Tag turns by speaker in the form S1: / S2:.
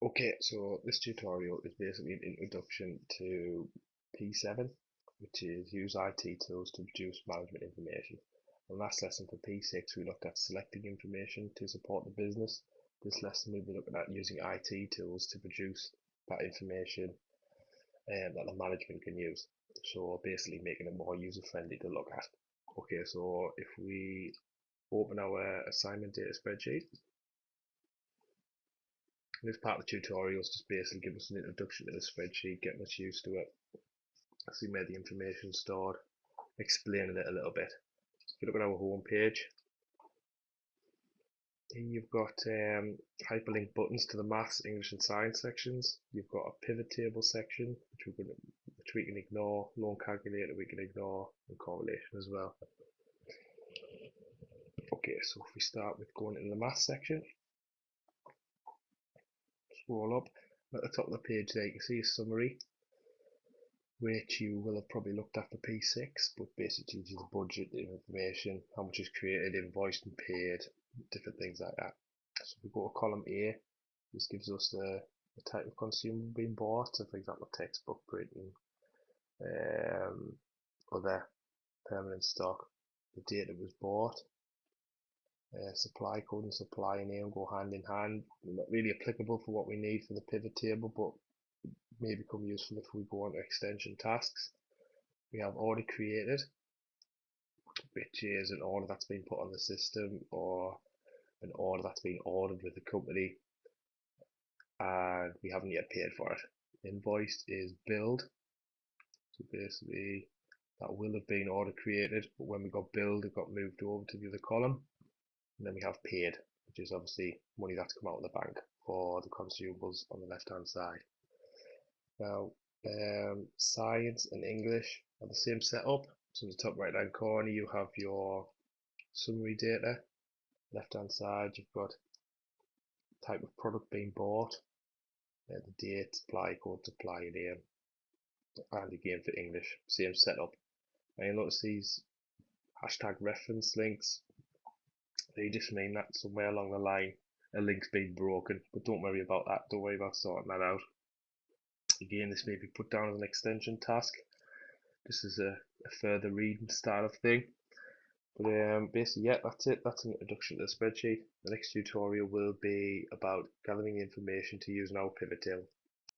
S1: Okay, so this tutorial is basically an introduction to P7, which is use IT tools to produce management information. And last lesson for P6, we looked at selecting information to support the business. This lesson we'll be looking at using IT tools to produce that information that the management can use. So basically making it more user friendly to look at. Okay, so if we open our assignment data spreadsheet, this part of the tutorial is just basically give us an introduction to the spreadsheet, getting us used to it, see where the information is stored, explaining it a little bit. If you look at our home page, here you've got hyperlink buttons to the maths, English and science sections. You've got a pivot table section, which we can ignore, loan calculator we can ignore, and correlation as well. Okay, so if we start with going into the maths section, scroll up, at the top of the page there you can see a summary, which you will have probably looked at for P6, but basically gives you the budget information, how much is created, invoiced and paid, different things like that. So if we go to column A, this gives us the type of consumable being bought, so for example textbook printing, other permanent stock, the date it was bought, supply code and supply name go hand in hand, not really applicable for what we need for the pivot table, but may become useful if we go on to extension tasks. We have order created, which is an order that's been put on the system or an order that's been ordered with the company and we haven't yet paid for it. Invoiced is billed, so basically that will have been order created, but when we got billed it got moved over to the other column. And then we have paid, which is obviously money that's come out of the bank for the consumables on the left hand side. Now science and English are the same setup. So in the top right hand corner you have your summary data. Left hand side you've got type of product being bought, the date, supply code, supply name, and again for English, same setup. And you'll notice these hashtag reference links, they just mean that somewhere along the line a link's been broken, but don't worry about that, don't worry about sorting that out. Again, this may be put down as an extension task, this is a further reading style of thing. But basically, yeah, that's it. That's an introduction to the spreadsheet. The next tutorial will be about gathering information to use in our pivot table.